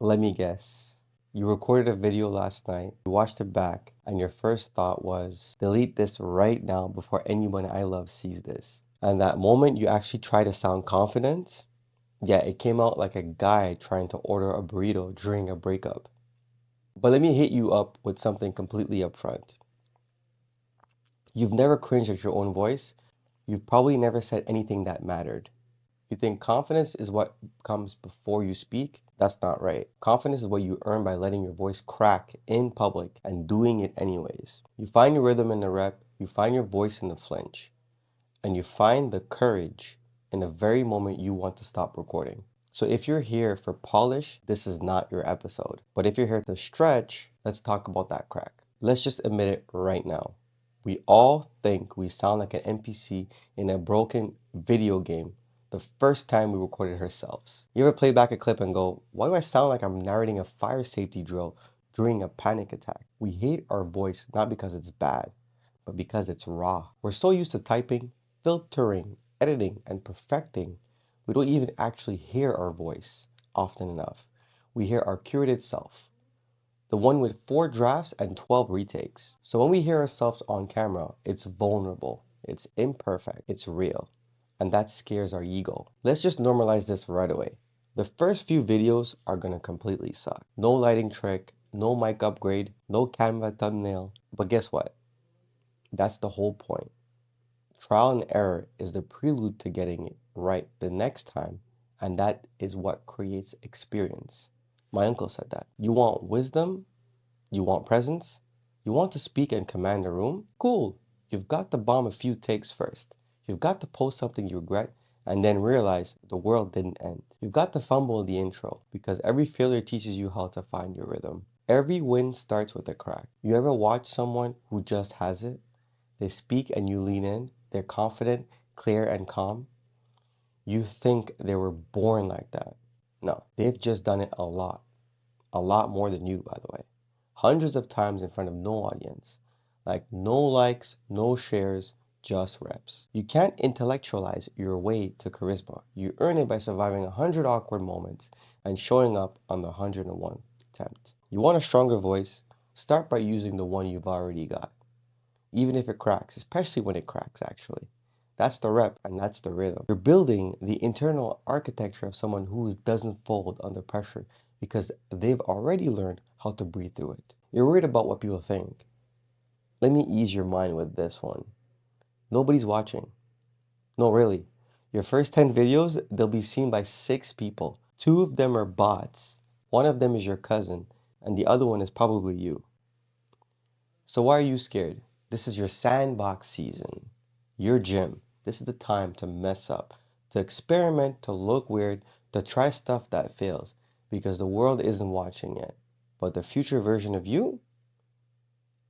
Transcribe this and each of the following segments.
Let me guess. You recorded a video last night, you watched it back, and your first thought was, delete this right now before anyone I love sees this. And that moment you actually try to sound confident, yeah, it came out like a guy trying to order a burrito during a breakup. But let me hit you up with something completely upfront. You've never cringed at your own voice. You've probably never said anything that mattered. You think confidence is what comes before you speak? That's not right. Confidence is what you earn by letting your voice crack in public and doing it anyways. You find your rhythm in the rep, you find your voice in the flinch, and you find the courage in the very moment you want to stop recording. So if you're here for polish, this is not your episode. But if you're here to stretch, let's talk about that crack. Let's just admit it right now. We all think we sound like an NPC in a broken video game the first time we recorded ourselves. You ever play back a clip and go, why do I sound like I'm narrating a fire safety drill during a panic attack? We hate our voice not because it's bad, but because it's raw. We're so used to typing, filtering, editing, and perfecting, we don't even actually hear our voice often enough. We hear our curated self, the one with 4 drafts and 12 retakes. So when we hear ourselves on camera, it's vulnerable, it's imperfect, it's real, and that scares our ego. Let's just normalize this right away. The first few videos are gonna completely suck. No lighting trick, no mic upgrade, no Canva thumbnail. But guess what? That's the whole point. Trial and error is the prelude to getting it right the next time, and that is what creates experience. My uncle said that. You want wisdom? You want presence? You want to speak and command a room? Cool. You've got to bomb a few takes first. You've got to post something you regret and then realize the world didn't end. You've got to fumble the intro because every failure teaches you how to find your rhythm. Every win starts with a crack. You ever watch someone who just has it? They speak and you lean in. They're confident, clear, and calm. You think they were born like that. No, they've just done it a lot more than you, by the way. Hundreds of times in front of no audience. Like no likes, no shares, just reps. You can't intellectualize your way to charisma. You earn it by surviving 100 awkward moments and showing up on the 101st attempt. You want a stronger voice? Start by using the one you've already got. Even if it cracks, especially when it cracks, actually. That's the rep and that's the rhythm. You're building the internal architecture of someone who doesn't fold under pressure because they've already learned how to breathe through it. You're worried about what people think. Let me ease your mind with this one. Nobody's watching. No, really. Your first 10 videos, they'll be seen by 6 people. 2 of them are bots. One of them is your cousin, and the other one is probably you. So why are you scared? This is your sandbox season, your gym. This is the time to mess up, to experiment, to look weird, to try stuff that fails, because the world isn't watching yet. But the future version of you,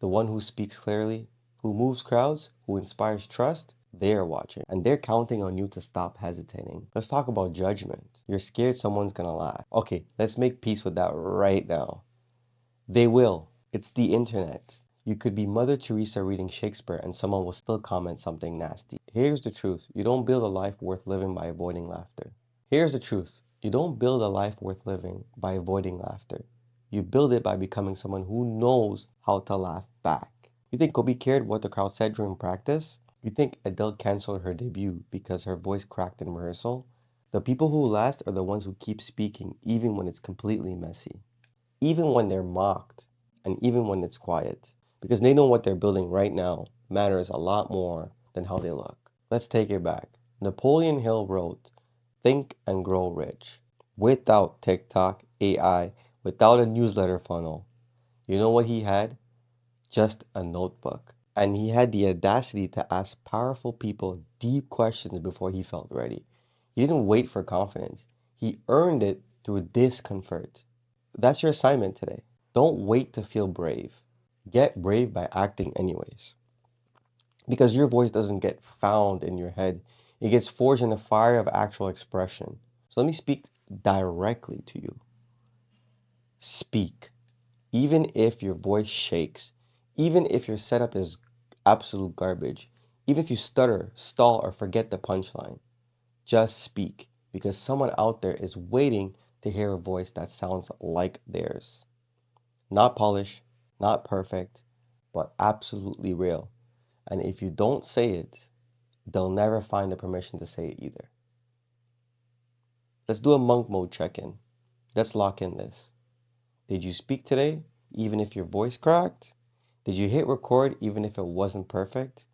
the one who speaks clearly, who moves crowds, who inspires trust, they're watching and they're counting on you to stop hesitating. Let's talk about judgment. You're scared someone's gonna laugh. Okay, let's make peace with that right now. They will. It's the internet. You could be Mother Teresa reading Shakespeare and someone will still comment something nasty. Here's the truth. You don't build a life worth living by avoiding laughter. Here's the truth. You don't build a life worth living by avoiding laughter. You build it by becoming someone who knows how to laugh back. You think Kobe cared what the crowd said during practice? You think Adele canceled her debut because her voice cracked in rehearsal? The people who last are the ones who keep speaking even when it's completely messy, even when they're mocked, and even when it's quiet, because they know what they're building right now matters a lot more than how they look. Let's take it back. Napoleon Hill wrote, "Think and grow rich," without TikTok, AI, without a newsletter funnel. You know what he had? Just a notebook. And he had the audacity to ask powerful people deep questions before he felt ready. He didn't wait for confidence. He earned it through discomfort. That's your assignment today. Don't wait to feel brave. Get brave by acting anyways. Because your voice doesn't get found in your head, it gets forged in the fire of actual expression. So let me speak directly to you. Speak. Even if your voice shakes, even if your setup is absolute garbage, even if you stutter, stall, or forget the punchline, just speak because someone out there is waiting to hear a voice that sounds like theirs. Not polished, not perfect, but absolutely real. And if you don't say it, they'll never find the permission to say it either. Let's do a monk mode check-in. Let's lock in this. Did you speak today, even if your voice cracked? Did you hit record, even if it wasn't perfect?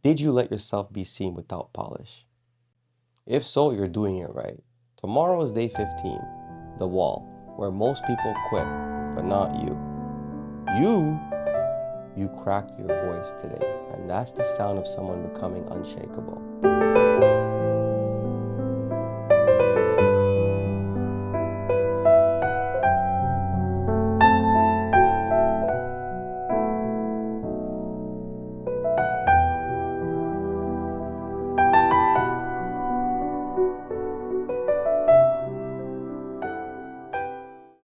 Did you let yourself be seen without polish? If so, you're doing it right. Tomorrow is day 15, the wall, where most people quit, but not you. You cracked your voice today, and that's the sound of someone becoming unshakable.